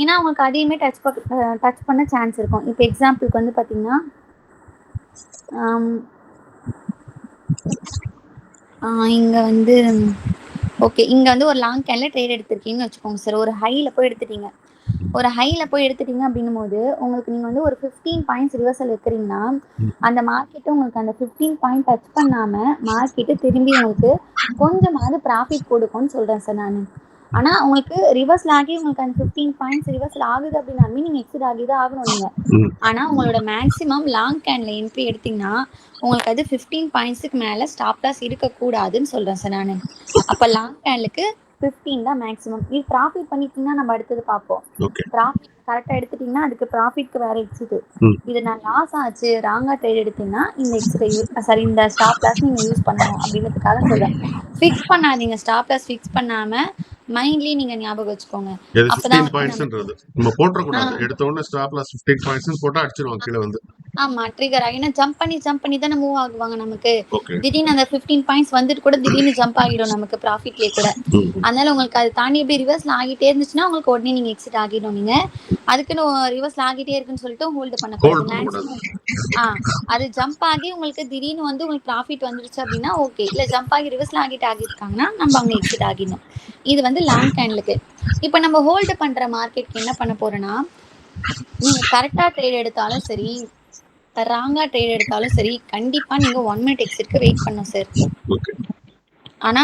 ஏன்னா உங்களுக்கு அதையுமே டச் பண்ண சான்ஸ் இருக்கும். இப்போ எக்ஸாம்பிளுக்கு வந்து பாத்தீங்கன்னா இங்க வந்து ஓகே, இங்க வந்து ஒரு லாங் கேன்ல ட்ரேட் எடுத்திருக்கீங்கன்னு வச்சுக்கோங்க சார். ஒரு ஹைல போய் எடுத்துட்டீங்க, அப்படின்னும் போது உங்களுக்கு நீங்க வந்து ஒரு 15 பாயிண்ட்ஸ் ரிவர்சல் வைக்கிறீங்கன்னா அந்த மார்க்கெட்டு உங்களுக்கு அந்த 15 பாயிண்ட் டச் பண்ணாம மார்க்கெட்டு திரும்பி உங்களுக்கு கொஞ்சமாவது ப்ராஃபிட் கொடுக்கும்னு சொல்றேன் சார் நான். ஆனா உங்களுக்கு ரிவர்ஸ்ல ஆகி உங்களுக்கு அந்த 15 பாயிண்ட்ஸ் ரிவர்ஸ்ல ஆகுது அப்படின்னாலுமே நீங்க எக்ஸிட் ஆகிதான் ஆகணும் நீங்க. ஆனா உங்களோட மேக்ஸிமம் லாங் கேன்ல என்ட்ரி எடுத்தீங்கன்னா உங்களுக்கு அது 15 பாயிண்ட்ஸுக்கு மேல ஸ்டாப் லாஸ் இருக்கக்கூடாதுன்னு சொல்றேன் சார் நான். அப்ப லாங் கேன்லுக்கு 15 தான் மேக்ஸிமம். இது ப்ராஃபிட் பண்ணிட்டீங்கன்னா நம்ம அடுத்தது பார்ப்போம். ப்ராஃபிட் கரெக்டா எடுத்துட்டீங்கன்னா அதுக்கு ப்ராஃபிட்க்கு வேற எக்ஸிட். இது நான் லாஸ் ஆச்சு ராங்கா ட்ரேட் எடுத்தீங்கன்னா இந்த எக்ஸிட் சரி இந்த ஸ்டாப் லாஸ் நீங்க யூஸ் பண்ணணும் அப்படின்றதுக்காக சொல்றேன். ஃபிக்ஸ் பண்ணாதீங்க, ஸ்டாப் லாஸ் ஃபிக்ஸ் பண்ணாம மைண்ட்லயே நீங்க ஞாபகம் வச்சுக்கோங்க. அப்பதான் 15 பாயிண்ட்ஸ்ன்றது நம்ம போட்ற கூடாது. எடுத்த உடனே ஸ்டாப் லாஸ் 15 பாயிண்ட்ஸ் போட்டா அடிச்சிடுவாங்க கீழ வந்து. ஆமா, ட்ரிகர் ஆகி ஜம்ப் பண்ணி தானே மூவ் ஆகுவாங்க நமக்கு. திடீர்னு அந்த 15 பாயிண்ட்ஸ் வந்துட்டு கூட திடீர்னு ஜம்ப் ஆகிடும் நமக்கு ப்ராஃபிட்லயே கூட. அதனால உங்களுக்கு அது தாண்டி எப்படி ரிவர்ஸ்ல ஆகிட்டே இருந்துச்சுன்னா உங்களுக்கு உடனே நீங்க எக்ஸிட் ஆகிடும். நீங்க அதுக்குன்னு ரிவர்ஸ்ல ஆகிட்டே இருக்குன்னு சொல்லிட்டு ஹோல்டு பண்ணக்கூடாது. அது ஜம்ப் ஆகி உங்களுக்கு திடீர்னு வந்து உங்களுக்கு ப்ராஃபிட் வந்துருச்சு அப்படின்னா ஓகே, இல்ல ஜம்ப் ஆகி ரிவர்ஸ்ல ஆகிட்டாங்கன்னா நம்ம அங்க எக்ஸிட் ஆகிடணும். இது வந்து லாங் கேன்லுக்கு. இப்ப நம்ம ஹோல்டு பண்ற மார்க்கெட்க்கு என்ன பண்ண போறோம்னா, நீங்க கரெக்டா ட்ரேட் எடுத்தாலும் சரி, ராங்கா ட்ரேட் எடுத்தாலும் சரி, கண்டிப்பா நீங்க 1 மினிட் எக்ஸிட்க்கு வெயிட் பண்ணணும் சார். ஆனா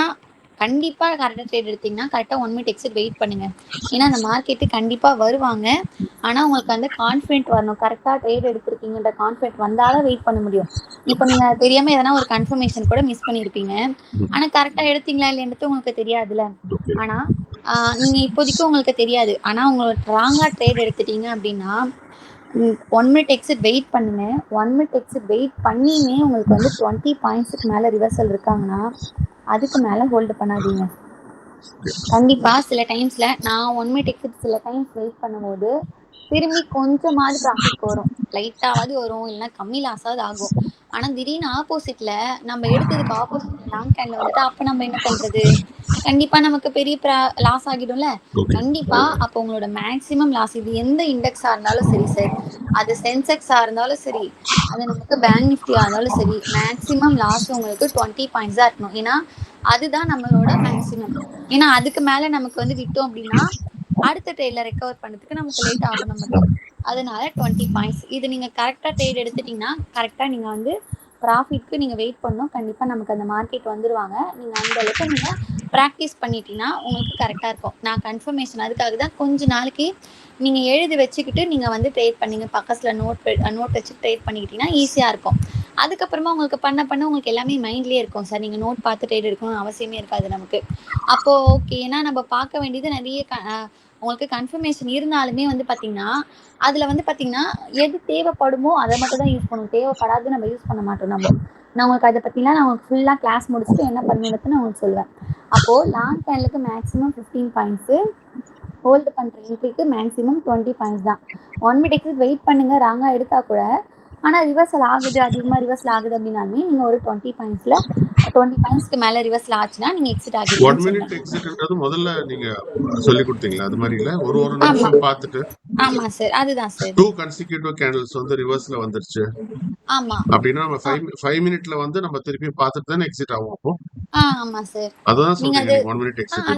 கண்டிப்பா கரெக்டா ட்ரேட் எடுத்தீங்கன்னா கரெக்டா 1 மினிட் எக்ஸிட் வெயிட் பண்ணுங்க. ஏன்னா அந்த மார்க்கெட்டு கண்டிப்பா வருவாங்க. ஆனா உங்களுக்கு அந்த கான்ஃபிடென்ட் வரணும், கரெக்டா ட்ரேட் எடுத்திருக்கீங்கன்ற கான்ஃபிடென்ட் வந்தாலும் வெயிட் பண்ண முடியும். இப்போ நீங்க தெரியாம எதனா ஒரு கன்ஃபர்மேஷன் கூட மிஸ் பண்ணிருப்பீங்க, ஆனா கரெக்டா எடுத்தீங்களா இல்லைன்றது உங்களுக்கு தெரியாதுல்ல. ஆனா நீங்க இப்போதைக்கு உங்களுக்கு தெரியாது. ஆனா உங்களோட ராங்கா ட்ரேட் எடுத்துட்டீங்க அப்படின்னா 1 மினிட் எக்ஸிட் வெயிட் பண்ணுங்க. 1 மினிட் எக்ஸிட் வெயிட் பண்ணியுமே உங்களுக்கு வந்து 20 பாயிண்ட்ஸுக்கு மேல ரிவர்சல் இருக்காங்கன்னா அதுக்கு மேல ஹோல்டு பண்ணாதீங்க. கண்டிப்பா சில டைம்ஸ்ல நான் 1 மினிட் எக்ஸிட் சில டைம்ஸ் வெயிட் பண்ணும்போது திரும்பி கொஞ்சமாவது ப்ராஃபிட் வரும், லைட்டாவது வரும், இல்லைன்னா கம்மி லாஸாவது ஆகும். ஆனா திடீர்னு ஆப்போசிட்ல நம்ம எடுத்ததுக்கு ஆப்போசிட்ல லாங் கேன்ல வந்துட்டு அப்ப நம்ம என்ன பண்றது? கண்டிப்பா நமக்கு பெரிய லாஸ் ஆகிடும்ல. கண்டிப்பா அப்போ உங்களோட மேக்ஸிமம் லாஸ், இது எந்த இண்டெக்ஸா இருந்தாலும் சரி சார், அது சென்செக்ஸா இருந்தாலும் சரி, அது நமக்கு பேங்க் நிஃப்டியா இருந்தாலும் சரி, மேக்ஸிமம் லாஸ் உங்களுக்கு 20 பாயிண்ட்ஸ் தான் இருக்கணும். ஏன்னா அதுதான் நம்மளோட மேக்ஸிமம். ஏன்னா அதுக்கு மேல நமக்கு வந்து விட்டோம் அப்படின்னா அடுத்த ட்ரேட்ல ரெக்கவர் பண்ணதுக்கு நமக்கு லேட் ஆகும் நமக்கு. அதனால 20 பாயிண்ட்ஸ் இது நீங்க கரெக்டா ட்ரேட் எடுத்துட்டீங்கன்னா கரெக்டா நீங்க வந்து ப்ராஃபிட்க்கு நீங்க வெயிட் பண்ணணும். கண்டிப்பா நமக்கு அந்த மார்க்கெட் வந்துருவாங்க. நீங்க அந்த அளவுக்கு நீங்க ப்ராக்டிஸ் பண்ணிட்டீங்கன்னா உங்களுக்கு கரெக்டா இருக்கும். நான் கன்ஃபர்மேஷன் அதுக்காக தான் கொஞ்ச நாளைக்கு நீங்க எழுதி வச்சுக்கிட்டு நீங்க வந்து ட்ரேட் பண்ணீங்க. பக்கத்துல நோட் வச்சு ட்ரேட் பண்ணிக்கிட்டீங்கன்னா ஈஸியா இருக்கும். அதுக்கப்புறமா உங்களுக்கு பண்ண உங்களுக்கு எல்லாமே மைண்ட்லயே இருக்கும் சார். நீங்க நோட் பார்த்து ட்ரேட் எடுக்கணும்னு அவசியமே இருக்காது நமக்கு. அப்போ ஓகே. ஏன்னா நம்ம பார்க்க வேண்டியது நிறைய உங்களுக்கு கன்ஃபர்மேஷன் இருந்தாலுமே வந்து பார்த்தீங்கன்னா அதுல வந்து பார்த்தீங்கன்னா எது தேவைப்படுமோ அதை மட்டும் தான் யூஸ் பண்ணுவோம். தேவைப்படாது நம்ம யூஸ் பண்ண மாட்டோம். நான் உங்களுக்கு அதை பற்றிலாம் நான் உங்களுக்கு ஃபுல்லாக கிளாஸ் முடிச்சுட்டு என்ன பண்ணணும்னு நான் உங்களுக்கு சொல்லுவேன். அப்போது லாங் கேன்லுக்கு மேக்ஸிமம் 15 பாயிண்ட்ஸு, ஹோல்டு பண்ணுற என்ட்ரிக்கு மேக்ஸிமம் 20 பாயிண்ட்ஸ் தான். 1 மினிட் எக்ஸிட் வெயிட் பண்ணுங்க, ராங்காக எடுத்தா கூட. ஆனால் ரிவர்சல் ஆகுது, அதிகமாக ரிவர்சல் ஆகுது அப்படின்னாலுமே நீங்கள் ஒரு 20 பாயிண்ட்ஸில் 20 பாயிண்ட்ஸ்க்கு மேலே ரிவர்சல் ஆச்சுன்னா நீங்கள் எக்ஸிட் 1 ஆகிடுவீங்கன்னு மினிட் சொல்கிறேன். எக்ஸிட்ன்றது முதல்ல நீங்க சொல்லி கொடுத்தீங்களா? அது மாதிரி இல்ல, ஒரு நிமிஷம் பார்த்துட்டு. ஆமா சார், அதுதான் சார். 2 கன்சிக்யூட்டிவ் கேண்டில்ஸ் வந்து ரிவர்ஸ்ல வந்துருச்சு ஆமா அப்படின்னா நம்ம 5 மினிட்ல வந்து நம்ம திருப்பி பார்த்துட்டு தானே எக்ஸிட் ஆகும். அப்போ ஆமா சார். அதான் நீங்க சொல்றீங்க அது நீங்க 1 மினிட் எக்ஸிட்.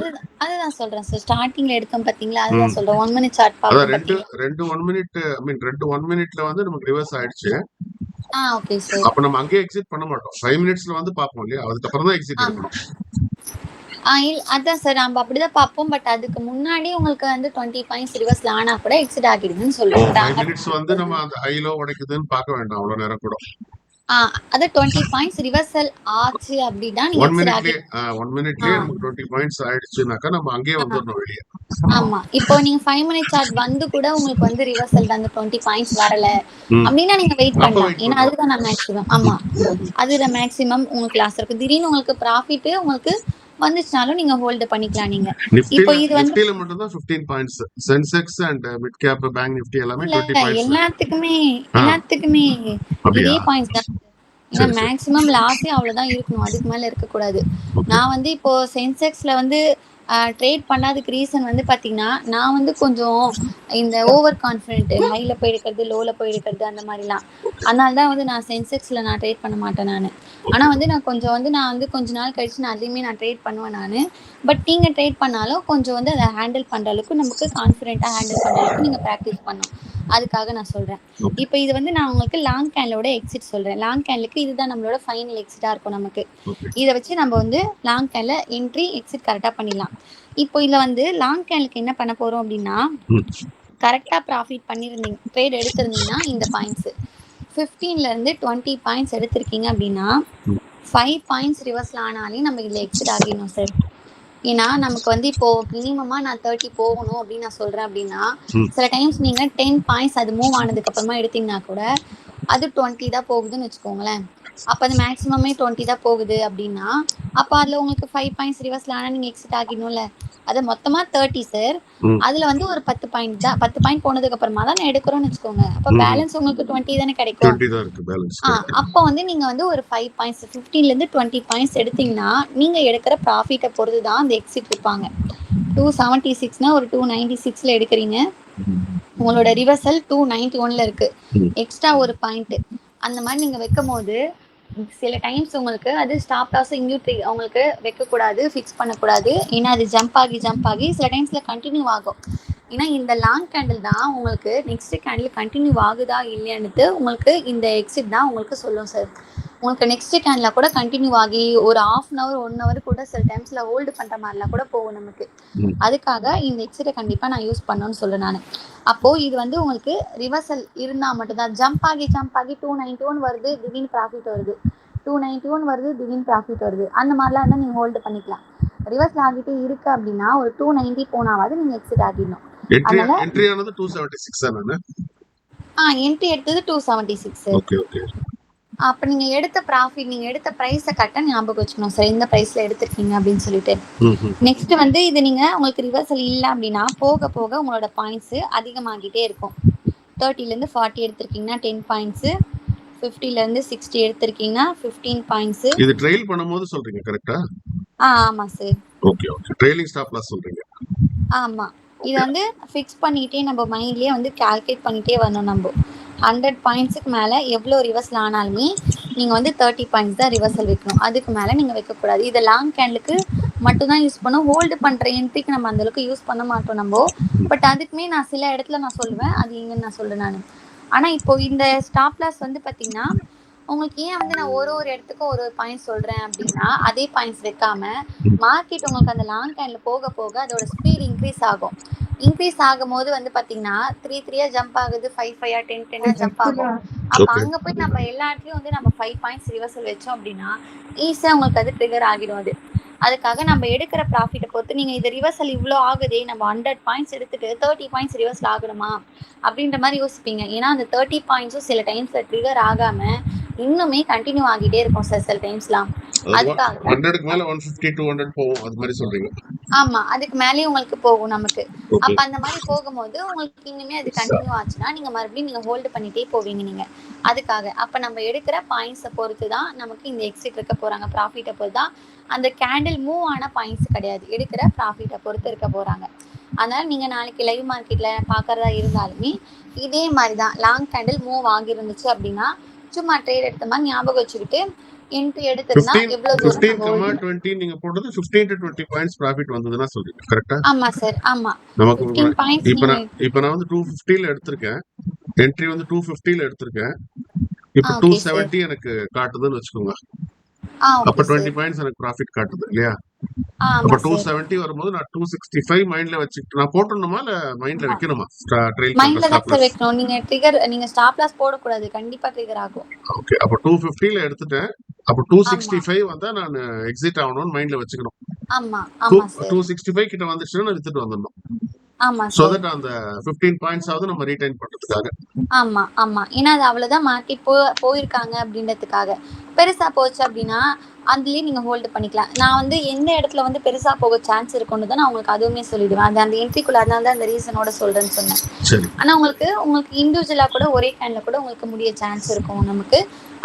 அதுதான் சொல்றேன் சார். ஸ்டார்டிங்ல எடுத்தோம் பாத்தீங்களா, அதுதான் சொல்றேன். 1 மினிட் சார்ட் அதான் பாப்போம் ரெண்டு பாத்தீங்களா. 1 மினிட் ஐ மீன் 1 மினிட்ல வந்து நமக்கு ரிவர்ஸ் ஆயிடுச்சு. Okay sir. அப்ப நம்ம அங்கேயே எக்ஸிட் பண்ண மாட்டோம். 5 மினிட்ஸ்ல வந்து பார்ப்போம் இல்லையா, அதுக்கப்புறம் தான் எக்ஸிட் எடுக்கணும். அதான் சார், நம்ம அப்படிதான் பார்ப்போம். பட் அதுக்கு முன்னாடி உங்களுக்கு வந்து 20 பாயிண்ட்ஸ் ரிவர்ஸ்ல ஆனா கூட எக்ஸிட் ஆகிடுதுன்னு சொல்றேன். 5 மினிட்ஸ் வந்து நம்ம அந்த ஹை லோ உடைக்குதுன்னு பார்க்க வேண்டாம் அவ்வளவு நேரம் கூட. அது 20 பாயிண்ட்ஸ் ரிவர்சல் ஆச்சு அப்படின்னா நீங்க 1 எக்ஸிட் மினிட்லயே ஆகி 1 மினிட்லயே நமக்கு 20 பாயிண்ட்ஸ் ஆயிடுச்சுனாக்கா நம்ம அங்கேயே வந்துடணும் வெளியே. ஆமா. இப்போ நீங்க 5 மினிட் சார்ட் வந்து கூட உங்களுக்கு வந்து ரிவர்சல் அந்த 20 பாயிண்ட்ஸ் வரல அப்படின்னா நீங்க வெயிட் பண்ணலாம். ஏன்னா அதுதான் நான் மேக்ஸிமம். ஆமா, அதுதான் மேக்ஸிமம் உங்களுக்கு லாஸ் இருக்கு. திடீர்னு உங்களுக்கு ப்ராஃபிட் உங்களுக்கு வந்துச்சுனாலும் நீங்க ஹோல்ட் பண்ணிக்கலாம். நீங்க இப்போ இது வந்து நிஃப்டில மட்டும் தான் 15 points. Sensex and mid cap bank Nifty எல்லாமே 20 பாயிண்ட்ஸ். எல்லாத்துக்குமே இதே பாயிண்ட்ஸ் தான். ஏன்னா மேக்ஸிமம் லாஸே அவ்வளவுதான் இருக்கணும், அதுக்கு மேல இருக்கக்கூடாது. நான் வந்து இப்போ சென்செக்ஸ்ல வந்து ட்ரேட் பண்ணாததுக்கு ரீசன் வந்து பார்த்தீங்கன்னா நான் வந்து கொஞ்சம் இந்த ஓவர் கான்ஃபிடென்ட், ஹையில் போய் எடுக்கிறது, லோவில் போய் எடுக்கிறது அந்த மாதிரிலாம். அதனால தான் வந்து நான் சென்செக்ஸில் நான் ட்ரேட் பண்ண மாட்டேன் நான். ஆனால் வந்து நான் வந்து கொஞ்ச நாள் கழிச்சு நான் அதையுமே நான் ட்ரேட் பண்ணுவேன் நான். பட் நீங்கள் ட்ரேட் பண்ணாலும் கொஞ்சம் வந்து அதை ஹேண்டில் பண்ணுற அளவுக்கு நமக்கு கான்ஃபிடென்ட்டாக ஹேண்டில் பண்ணுற அளவுக்கு நீங்கள் ப்ராக்டிஸ் பண்ணணும். அதுக்காக நான் சொல்கிறேன். இப்போ இது வந்து நான் உங்களுக்கு லாங் கேன்லோட எக்ஸிட் சொல்கிறேன். லாங் கேன்லுக்கு இதுதான் நம்மளோட ஃபைனல் எக்ஸிட்டாக இருக்கும் நமக்கு. இதை வச்சு நம்ம வந்து லாங் கேன்ல என்ட்ரி எக்ஸிட் கரெக்டாக பண்ணிடலாம். இப்போ இதில் வந்து லாங் கேன்லுக்கு என்ன பண்ண போகிறோம் அப்படின்னா, கரெக்டாக ப்ராஃபிட் பண்ணியிருந்தீங்க, ட்ரேட் எடுத்திருந்தீங்கன்னா இந்த பாயிண்ட்ஸு 15லேருந்து 20 பாயிண்ட்ஸ் எடுத்திருக்கீங்க அப்படின்னா 5 பாயிண்ட்ஸ் ரிவர்ஸில் ஆனாலே நம்ம இதில் எக்ஸிட் ஆகிடணும் சார். ஏன்னா நமக்கு வந்து இப்போ மினிமமா நான் 30 போகணும் அப்படின்னு நான் சொல்றேன் அப்படின்னா சில டைம்ஸ் நீங்க 10 பாயிண்ட்ஸ் அது மூவ் ஆனதுக்கு அப்புறமா எடுத்தீங்கன்னா கூட அது 20 தான் போகுதுன்னு வச்சுக்கோங்களேன். அப்போ அது மேக்ஸிமமே 20 தான் போகுது அப்படின்னா அப்போ அதில் உங்களுக்கு 5 பாயிண்ட்ஸ் ரிவர்ஸ்ல ஆனால் நீங்கள் எக்ஸிட் ஆகிடணும்ல. அது மொத்தமாக 30 சார். அதில் வந்து ஒரு 10 பாயிண்ட் தான், 10 பாயிண்ட் போனதுக்கு அப்புறமா தான் நான் எடுக்கிறோன்னு வச்சுக்கோங்க. அப்போ பேலன்ஸ் உங்களுக்கு 20 தானே கிடைக்கும். அப்போ வந்து நீங்கள் வந்து ஒரு 5 பாயிண்ட்ஸ் 15லேருந்து 20 பாயிண்ட்ஸ் எடுத்தீங்கன்னா நீங்கள் எடுக்கிற ப்ராஃபிட்டை பொறுத்து தான் அந்த எக்ஸிட் இருப்பாங்க. 276னா ஒரு 296ல எடுக்கிறீங்க, உங்களோட ரிவர்சல் 291ல இருக்கு, எக்ஸ்ட்ரா ஒரு பாயிண்ட். அந்த மாதிரி நீங்கள் வைக்கும் போது சில டைம்ஸ் உங்களுக்கு அது ஸ்டாப் லாஸ் இங்கேயும் உங்களுக்கு வைக்கக்கூடாது, ஃபிக்ஸ் பண்ணக்கூடாது. ஏன்னா அது ஜம்ப் ஆகி சில டைம்ஸில் கண்டினியூ ஆகும். ஏன்னா இந்த லாங் கேண்டில் தான் உங்களுக்கு நெக்ஸ்ட் கேண்டில் கண்டினியூ ஆகுதா இல்லையான்னுட்டு உங்களுக்கு இந்த எக்ஸிட் தான் உங்களுக்கு சொல்லும் சார். உங்களுக்கு நெக்ஸ்ட் கேண்டில் கூட கண்டினியூ ஆகி ஒரு 1/2 hour 1 hour கூட சில டைம்ஸில் ஹோல்டு பண்ணுற மாதிரிலாம் கூட போகும் நமக்கு. அதுக்காக இந்த எக்ஸிட்டை கண்டிப்பாக நான் யூஸ் பண்ணணும்னு சொல்கிறேன் நான். அப்போது இது வந்து உங்களுக்கு ரிவர்சல் இருந்தால் மட்டும்தான். ஜம்ப் ஆகி 291 வருது, திடீர்னு ப்ராஃபிட் வருது, 291 வருது, திடீர்னு ப்ராஃபிட் வருது, அந்த மாதிரிலாம் இருந்தால் நீங்கள் ஹோல்டு பண்ணிக்கலாம். ரிவர்ஸில் ஆகிட்டே இருக்கு அப்படின்னா ஒரு 290 போனாவது நீங்கள் எக்ஸிட் ஆகிடணும். என்ட்ரி ஆனது 276 தானே? என்ட்ரி எடுத்தது 276 சார். Okay okay. அப்ப நீங்க எடுத்த ப்ராஃபிட், நீங்க எடுத்த பிரைஸ கரெக்ட்டா ஞாபகம் வச்சுக்கணும் சார். எந்த பிரைஸ்ல எடுத்திருக்கீங்க அப்படின்னு சொல்லிட்டு. நெக்ஸ்ட் வந்து இது நீங்க உங்களுக்கு ரிவர்சல் இல்ல அப்படின்னா போக போக உங்களோட பாயிண்ட்ஸ் அதிகமாகிட்டே இருக்கும். 30ல இருந்து 40 எடுத்திருக்கீங்கன்னா 10 பாயிண்ட்ஸ், 50ல இருந்து 60 எடுத்திருக்கீங்கன்னா 15 பாயிண்ட்ஸ். இது ட்ரெயில் பண்ணும்போது சொல்றீங்க கரெக்ட்டா? ஆமா sir. Okay okay. Trailing stop loss சொல்றீங்க. ஆமா. இத வந்து ஃபிக்ஸ் பண்ணிட்டே நம்ம மைண்ட்லயே வந்து கால்குலேட் பண்ணிட்டே வரணும் நம்ப. 100 பாயிண்ட்ஸ்க்கு மேல எவ்வளோ ரிவர்சல் ஆனாலுமே நீங்க வந்து 30 பாயிண்ட்ஸ் தான் ரிவர்சல் வைக்கணும். அதுக்கு மேல நீங்க வைக்கக்கூடாது. இதை லாங் கேண்டலுக்கு மட்டும் தான் யூஸ் பண்ணோம். ஹோல்டு பண்ற என்ட்ரிக்கு நம்ம அந்த அளவுக்கு யூஸ் பண்ண மாட்டோம் நம்ம. பட் அதுக்குமே நான் சில இடத்துல நான் சொல்லுவேன். அது எங்கன்னு நான் சொல்றேன் நான். ஆனா இப்போ இந்த ஸ்டாப் லாஸ் வந்து பாத்தீங்கன்னா உங்களுக்கு ஏன் வந்து நான் ஒரு இடத்துக்கும் ஒரு பாயிண்ட் சொல்றேன் அப்படின்னா அதே பாயிண்ட்ஸ் வைக்காம மார்க்கெட் உங்களுக்கு அந்த லாங் கேண்ட்ல போக போக அதோட ஸ்பீட் இன்க்ரீஸ் ஆகும். இன்க்ரீஸ் ஆகும் போது வந்து பாத்தீங்கன்னா 3 ஜம்ப் ஆகுது, 5 10 ஜம்ப் ஆகும். அப்ப அங்க போய் நம்ம எல்லா இடத்துலயும் வந்து நம்ம 5 பாயிண்ட்ஸ் ரிவர்சல் வச்சோம் அப்படின்னா ஈஸியா உங்களுக்கு அது ட்ரிகர் ஆகிடும். அதுக்காக நம்ம எடுக்கிற ப்ராஃபிட்டை பொறுத்து நீங்க இது ரிவர்சல் இவ்வளோ ஆகுதே, நம்ம 100 பாயிண்ட்ஸ் எடுத்துட்டு 30 பாயிண்ட்ஸ் ரிவர்சல் ஆகணுமா அப்படின்ற மாதிரி யோசிப்பீங்க. ஏன்னா அந்த 30 பாயிண்ட்ஸும் சில டைம்ஸ்ல ட்ரிகர் ஆகாம இன்னுமே கண்டினியூ ஆகிட்டே இருக்கும் சார் சில டைம்ஸ்லாம். அதுக்காக 100க்கு மேல 150 200 போகும் அது மாதிரி சொல்றீங்க. ஆமா, அதுக்கு மேலேயும் உங்களுக்கு போகும் நமக்கு. அப்ப அந்த மாதிரி போகும்போது உங்களுக்கு இன்னுமே அது கண்டினியூ ஆச்சுன்னா நீங்க மறுபடியும் நீங்க ஹோல்டு பண்ணிட்டே போவீங்க நீங்க. அதுக்காக அப்ப நம்ம எடுக்கிற பாயிண்ட்ஸை பொறுத்து தான் நமக்கு இந்த எக்ஸிட் இருக்க போறாங்க. ப்ராஃபிட்டை பொறுத்து தான் அந்த கேண்டில் மூவ் ஆன பாயிண்ட்ஸ் கிடையாது, எடுக்கிற ப்ராஃபிட்டை பொறுத்து இருக்க போறாங்க. அதனால நீங்க நாளைக்கு லைவ் மார்க்கெட்ல பாக்குறதா இருந்தாலுமே இதே மாதிரி தான் லாங் கேண்டில் மூவ் ஆகிருந்துச்சு அப்படின்னா சும்மா ட்ரேட் எடுத்த மாதிரி ஞாபகம் வச்சுக்கிட்டு என்ட்ரி எடுத்துருந்தா எவ்வளவு 15,20 நீங்க போடுறது 15 to 20 பாயிண்ட்ஸ் ப்ராஃபிட் வந்ததுன்னா சொல்றீங்க கரெக்ட்டா? ஆமா சார். ஆமா. நமக்கு 15 பாயிண்ட்ஸ் இப்போ நான் வந்து 250ல எடுத்திருக்கேன். என்ட்ரி வந்து 250ல எடுத்திருக்கேன். இப்போ 270 எனக்கு காட்டுதுன்னு வச்சுக்கோங்க. அப்ப 20 பாயிண்ட்ஸ் எனக்கு ப்ராஃபிட் காட்டுது இல்லையா? அப்ப 270 வரும்போது நான் 265 மைண்ட்ல வச்சுட்டு நான் போட்டுறணுமா இல்ல மைண்ட்ல வைக்கணுமா? ட்ரெயில் மைண்ட்ல தான் சார் வைக்கணும். நீங்க ஸ்டாப் லாஸ் போடக்கூடாது. கண்டிப்பா ட்ரிகர் ஆகும். ஓகே. அப்ப 250ல எடுத்துட்டேன். அப்ப 265 வந்தா நான் எக்ஸிட் ஆகணும்னு மைண்ட்ல வச்சுக்கணும். ஆமா ஆமா சார். 265 கிட்ட வந்துச்சுன்னா நான் வித்துட்டு வந்துடணும். ஆமா சோ சார். தட் அந்த 15 பாயிண்ட்ஸ் ஆவது நம்ம ரீடைன் பண்றதுக்காக. ஆமா ஆமா. ஏன்னா அது அவ்வளவுதான் மார்க்கெட் போயிருக்காங்க அப்படின்றதுக்காக. பெருசா போச்சு அப்படின்னா அதுலயே நீங்க ஹோல்டு பண்ணிக்கலாம். நான் வந்து எந்த இடத்துல வந்து பெருசா போக சான்ஸ் இருக்குன்னு தான் நான் உங்களுக்கு அதுவுமே சொல்லிடுவேன். அது அந்த என்ட்ரிக்குள்ள அதனால தான் அந்த ரீசனோட சொல்றேன்னு சொன்னேன். சரி. ஆனா உங்களுக்கு இண்டிவிஜுவலா கூட ஒரே கேண்ட்ல கூட உங்களுக்கு முடிய சான்ஸ் இருக்கும் நமக்கு.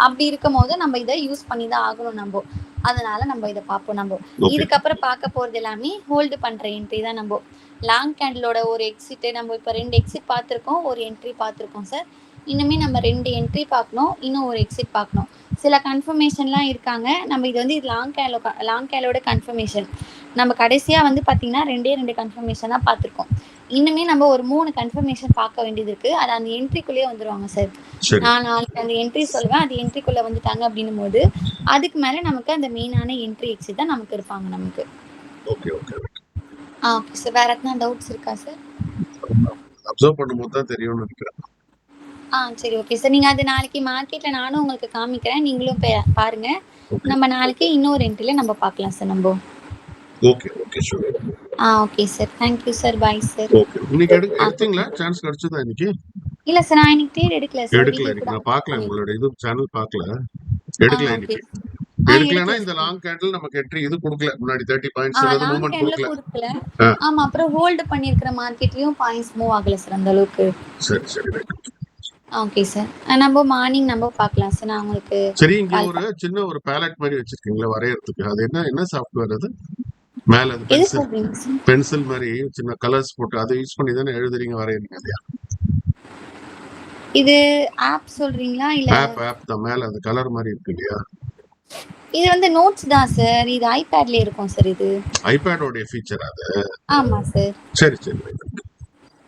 அப்படி இருக்கும் போது நம்ம இதை யூஸ் பண்ணி தான் ஆகணும் நம்ம. அதனால நம்ம இதை பார்ப்போம் நம்ம. இதுக்கப்புறம் பார்க்க போறது எல்லாமே ஹோல்டு பண்ற என்ட்ரி தான் நம்ம. லாங் கேண்டிலோட ஒரு எக்ஸிட் நம்ம இப்போ 2 எக்ஸிட் பார்த்துருக்கோம், ஒரு என்ட்ரி பார்த்துருக்கோம் சார். இன்னுமே நம்ம 2 என்ட்ரி பார்க்கணும், இன்னும் ஒரு எக்ஸிட் பார்க்கணும். சில கன்ஃபர்மேஷன்லாம் இருக்காங்க. நம்ம இது வந்து லாங் கேலோட கன்ஃபர்மேஷன். நம்ம கடைசியா வந்து பார்த்தீங்கன்னா 2 கன்ஃபர்மேஷன் தான் பார்த்துருக்கோம். இன்னுமே நம்ம ஒரு 3 கன்ஃபர்மேஷன் பார்க்க வேண்டியது இருக்கு. அது அந்த என்ட்ரிக்குள்ளேயே வந்துருவாங்க சார். நான் நாளைக்கு அந்த என்ட்ரி சொல்லுவேன். அது என்ட்ரிக்குள்ள வந்துட்டாங்க அப்படின்னும் போது அதுக்கு மேல நமக்கு அந்த மெயினான என்ட்ரி எக்ஸிட் தான் நமக்கு இருப்பாங்க நமக்கு. Okay okay. Okay sir. வேற எதனா டவுட்ஸ் இருக்கா சார்? அப்சர்வ் பண்ணும்போது தான் தெரியும்னு நினைக்கிறேன். சரி ஓகே சார். நீங்க அது நாளைக்கு மார்க்கெட்ல நானும் உங்களுக்கு காமிக்கிறேன். நீங்களும் பாருங்க. நம்ம நாளைக்கு இன்னொரு என்ட்ரில நம்ம பார்க்கலாம் சார் நம்ம. Okay okay sure. Okay sir. Thank you sir. Bye sir. Okay. இன்னைக்கு எடுத்தீங்களா? சான்ஸ் கிடைச்சதா இன்னைக்கு? இல்ல சார், நான் இன்னைக்கு ட்ரேட் எடுக்கல சார். எடுக்கல. நான் பார்க்கல உங்களோட இது சேனல் பார்க்கல. எடுக்கல இன்னைக்கு. எடுக்கலனா இந்த லாங் கேண்டில் நமக்கு என்ட்ரி இது கொடுக்கல. முன்னாடி 30 பாயிண்ட்ஸ் ஏதாவது மூவ்மென்ட் கொடுக்கல. ஆமா. அப்புறம் ஹோல்ட் பண்ணிருக்கிற மார்க்கெட்லயும் பாயிண்ட்ஸ் மூவ் ஆகல சார் அந்த அளவுக்கு. சரி சரி ரைட். Okay sir. நம்ம மார்னிங் நம்ம பார்க்கலாம் சார். நான் உங்களுக்கு சரி. இங்க ஒரு சின்ன ஒரு பேலட் மாதிரி வச்சிருக்கீங்களா வரையறதுக்கு? அது என்ன சாஃப்ட்வேர் அது? மேல அது பென்சில் மாதிரி சின்ன கலர்ஸ் போட்டு அதை யூஸ் பண்ணி தானே எழுதுறீங்க வரையறீங்க இல்லையா? இது ஆப் சொல்றீங்களா இல்ல? ஆப் தான். மேல அது கலர் மாதிரி இருக்கு இல்லையா? இது வந்து நோட்ஸ் தான் சார். இது ஐபேட்ல இருக்கும் சார். இது ஐபேடோட ஃபீச்சர் அது. ஆமா சார். சரி சரி.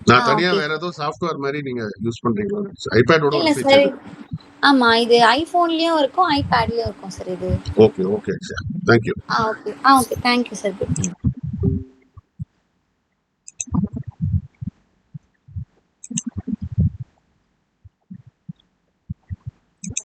நான் தனியா வேற ஏதோ சாஃப்ட்வேர் மாதிரி நீங்க யூஸ் பண்றீங்களா? ஐபேடோட ஒரு ஃபீச்சர். ஆமா, இது ஐபோன்லயும் இருக்கும், ஐபேட்லயும் இருக்கும் சார் இது. Okay okay sir. Thank you. Okay. Okay. Thank you sir. Good.